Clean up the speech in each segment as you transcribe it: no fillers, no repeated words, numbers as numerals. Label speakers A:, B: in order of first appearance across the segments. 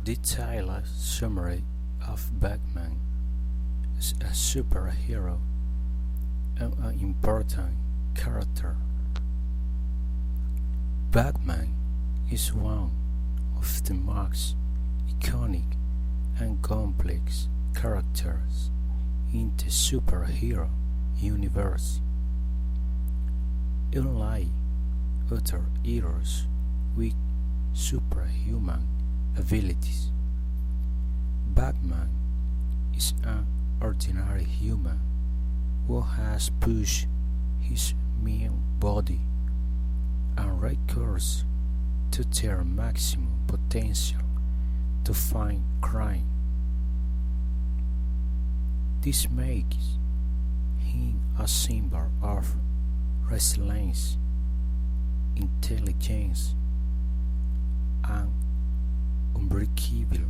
A: Detailed summary of Batman as a superhero and an important character. Batman is one of the most iconic and complex characters in the superhero universe. Unlike other heroes with superhuman abilities, Batman is an ordinary human who has pushed his mean body and recourse to their maximum potential to fight crime. This makes him a symbol of resilience, intelligence, and unbreakable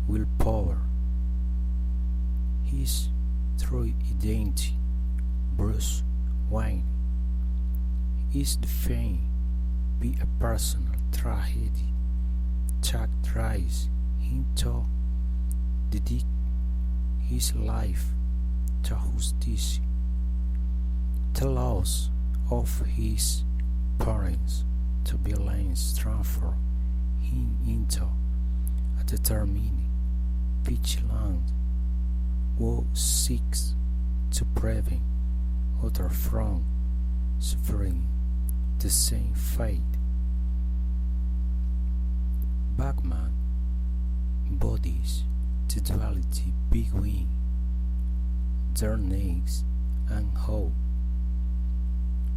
A: willpower. His true identity, Bruce Wayne, is defined by a personal tragedy that drives him to dedicate his life to justice. The loss of his parents to violence transformed him into a determined, vigilant who seeks to prevent others from suffering the same fate. Batman embodies the duality between darkness and hope.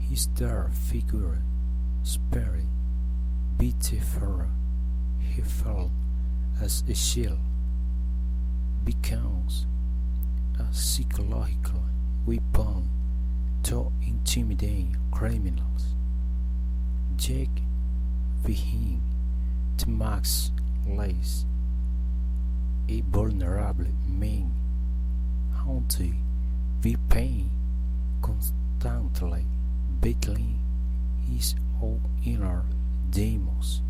A: His dark figure, spirit, before he fell as a shield, becomes a psychological weapon to intimidate criminals. Jake being the max lays a vulnerable man haunted with pain, constantly battling his own inner demons.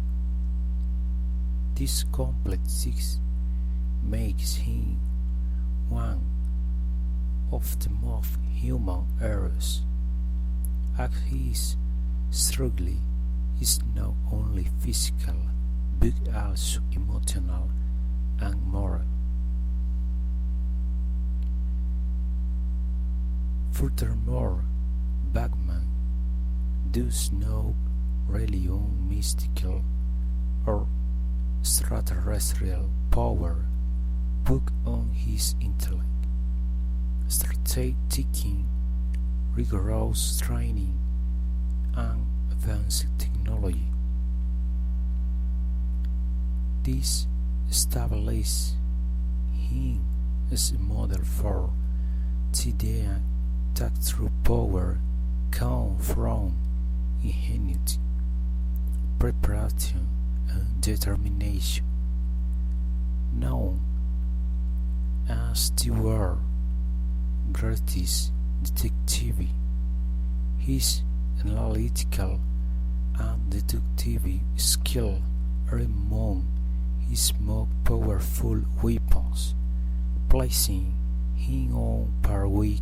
A: This complexity makes him one of the most human heroes, as his struggle is not only physical but also emotional and moral. Furthermore, Batman does not rely on mystical or extraterrestrial power, but on his intellect, strategic thinking, rigorous training, and advanced technology. This establishes him as a model for the idea that true power comes from ingenuity, preparation, and determination. Known as the world's greatest detective, his analytical and deductive skill are among his most powerful weapons, placing him on par with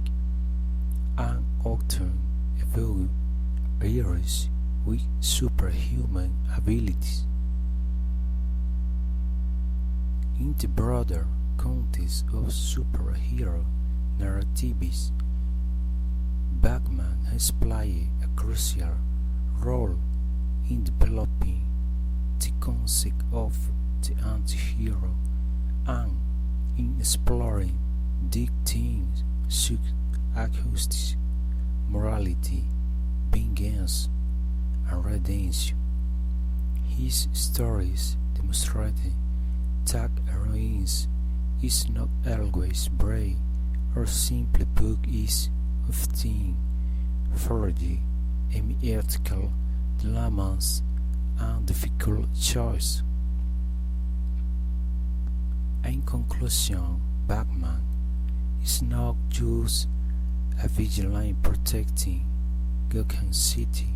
A: and often evolved heroes with superhuman abilities. In the broader context of superhero narratives, Batman has played a crucial role in developing the concept of the anti-hero and in exploring deep themes such as justice, morality, vengeance, and redemption. His stories demonstrated that heroism is not always brave or simply put is often forged in ethical dilemmas and difficult choices. In conclusion, Batman is not just a vigilante protecting Gotham City,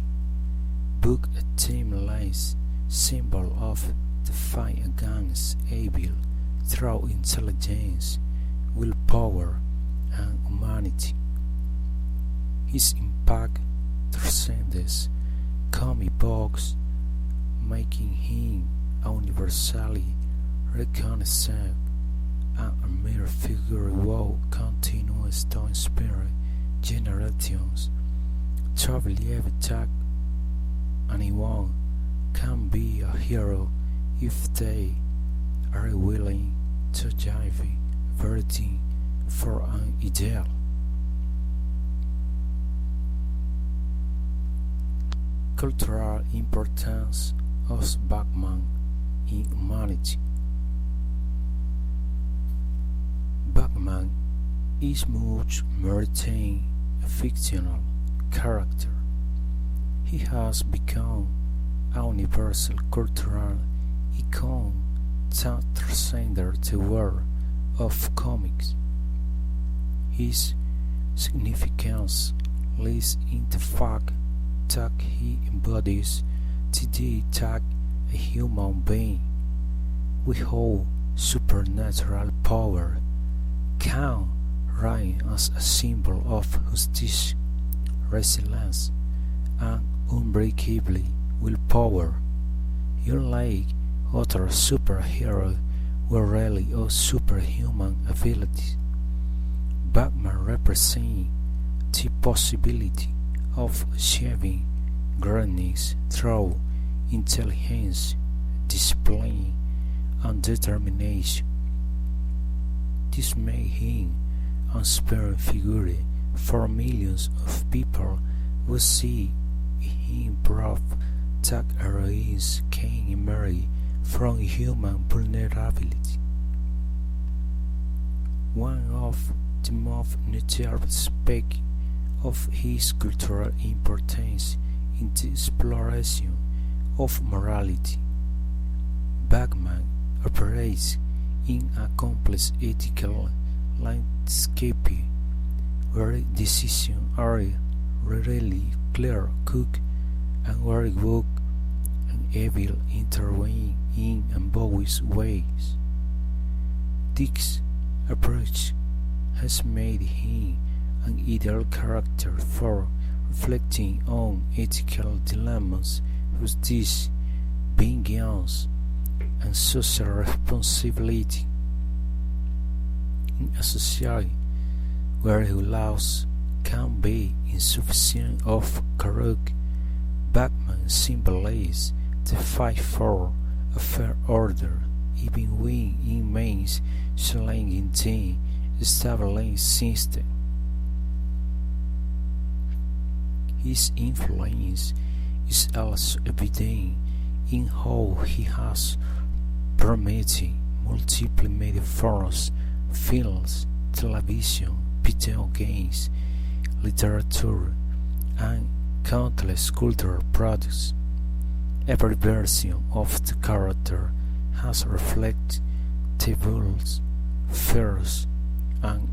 A: but a timeless symbol of the fight against evil through intelligence, willpower, and humanity. His impact transcends comic books, making him universally recognized and a mere figure who continues to inspire generations to believe that anyone can be a hero if they are willing to give everything for an ideal. Cultural importance of Batman in humanity. Batman is much more than a fictional character. He has become a universal cultural icon that transcends the world of comics. His significance lies in the fact that he embodies the idea that a human being without supernatural power can reign as a symbol of justice, resilience, and unbreakable willpower. Unlike other superheroes with rarely or superhuman abilities, Batman represents the possibility of achieving greatness through intelligence, discipline, and determination. This made him an inspiring figure for millions of people who see in him proof that heroes can emerge from human vulnerability. One of the most notable aspects of his cultural importance in the exploration of morality. Batman operates in a complex ethical landscape where decisions are rarely clear-cut and where good and evil intervene in ambiguous ways. This approach has made him an ideal character for reflecting on ethical dilemmas, justice, vengeance, and social responsibility. In a society where laws can be insufficient or corrupt, Batman symbolizes the fight for a fair order, even when it means challenging the established system. His influence is also evident in how he has permeated multiple media forms, films, television, video games, literature, and countless cultural products. Every version of the character has reflected the views, fears, and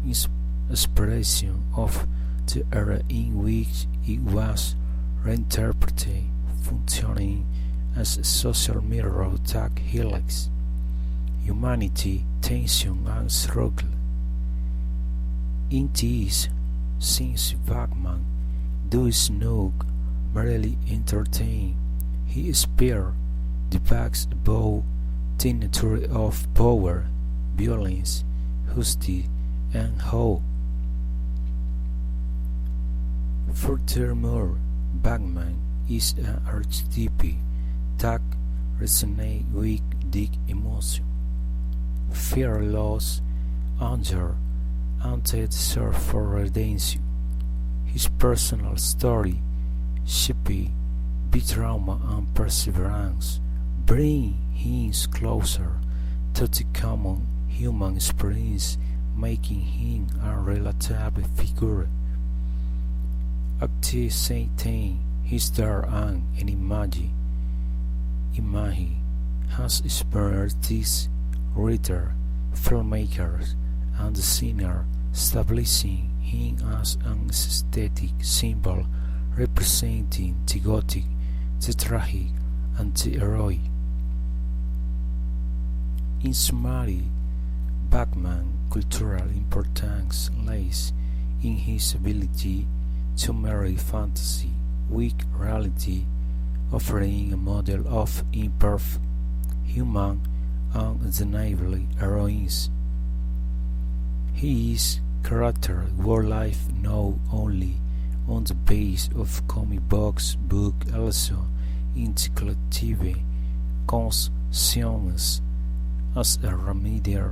A: inspiration of the era in which it was reinterpreted, functioning as a social mirror that highlights humanity, tension, and struggle. In this sense, Batman does not merely entertain, he spears debates about the nature of power, violence, justice, and hope. Furthermore, Batman is an archetype that resonates with deep emotion, fear, loss, anger, and the desire for redemption. His personal story, shaped by trauma and perseverance, bring him closer to the common human experience, making him a relatable figure. At the same time, his dark and enigmatic image has inspired artists, writers, filmmakers, and designers, establishing him as an aesthetic symbol representing the gothic, the tragic, and the heroic. In summary, Batman's cultural importance lies in his ability to marry fantasy with reality, offering a model of imperfect, human, and undeniable heroines. His characters were life not only on the base of comic books but also intellective consciousness as a remedial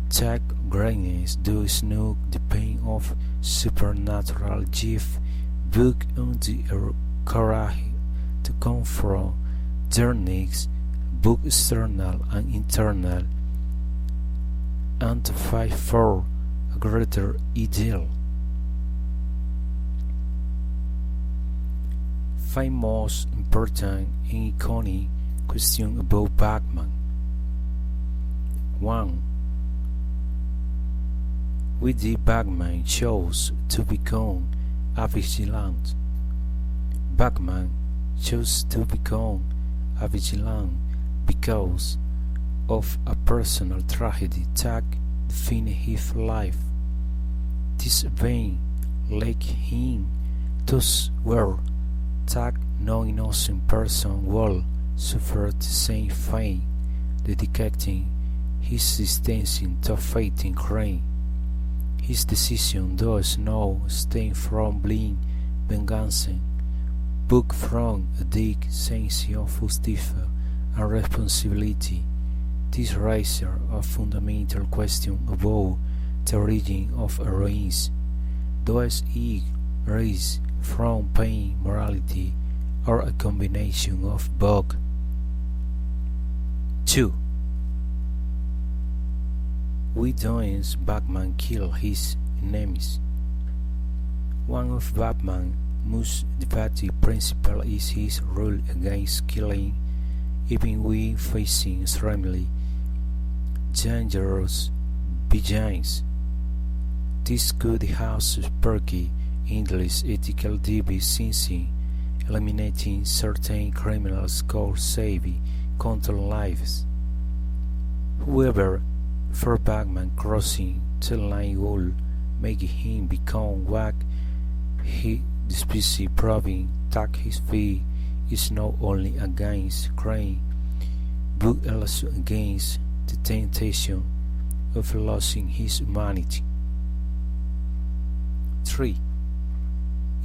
A: tech greatness does not depend on supernatural gifts but on the courage to confront their needs, both external and internal, and to fight for a greater ideal. Five most important and iconic questions about Batman. 1. Why did Batman choose to become a vigilante? Batman chose to become a vigilante because of a personal tragedy that defined his life. This event led him to swear that no innocent person will suffer the same fate, dedicating his existence to fighting crime. His decision does not stem from blind vengeance, but from a deep sense of justice and responsibility. This raises a fundamental question about the origin of heroines. Does it rise from pain, morality, or a combination of both? 2. Why does Batman kill his enemies? One of Batman's most debated principles is his rule against killing, even when facing extremely dangerous villains. This could have sparked Ingles' ethical debate since eliminating certain criminals could save countless lives. However, for Batman, crossing the line would make him become what he despises, proving that his faith is not only against crime but also against the temptation of losing his humanity. 3.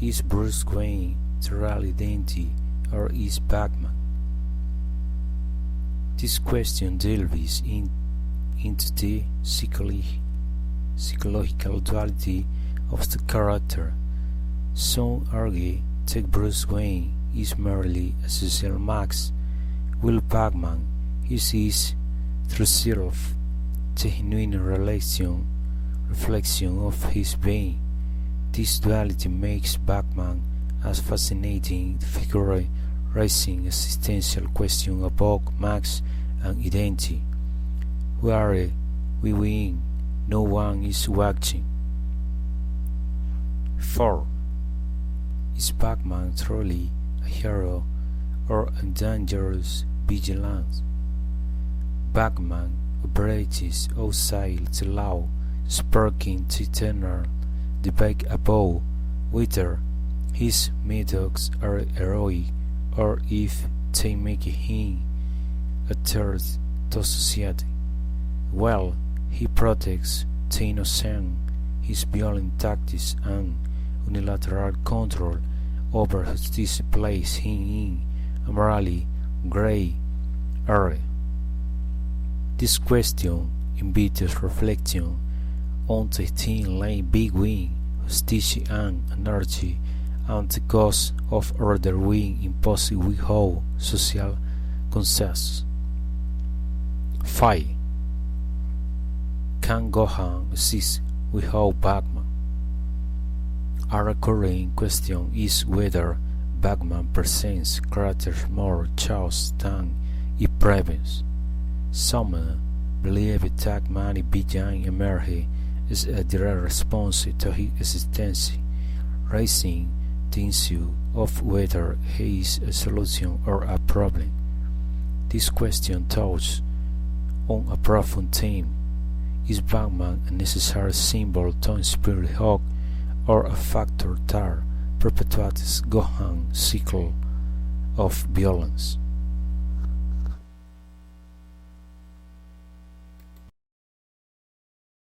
A: Is Bruce Wayne the real identity, or is Batman? This question delves into the psychological duality of the character. Some argue that Bruce Wayne is merely a social mask, while Batman is his true self, the genuine reflection of his being. This duality makes Batman a fascinating figure, raising existential questions about mask and identity. Where we win, no one is watching. 4. Is Batman truly a hero or a dangerous vigilante? Batman operates outside the law, sparking the eternal debate about whether his methods are heroic or if they make him a threat to society. While he protects the innocent, his violent tactics and unilateral control over justice place him in a morally gray area. This question invites reflection on the thin line between justice and anarchy and the cost of order when imposed without social consensus. 5. Can Gotham exist without Batman? A recurring question is whether Batman presents characters more chaos than it prevents. Some believe that many villains emerge as a direct response to his existence, raising the issue of whether he is a solution or a problem. This question touches on a profound theme. Is Batman a necessary symbol to inspire hope, or a factor that perpetuates Gohan's cycle of violence?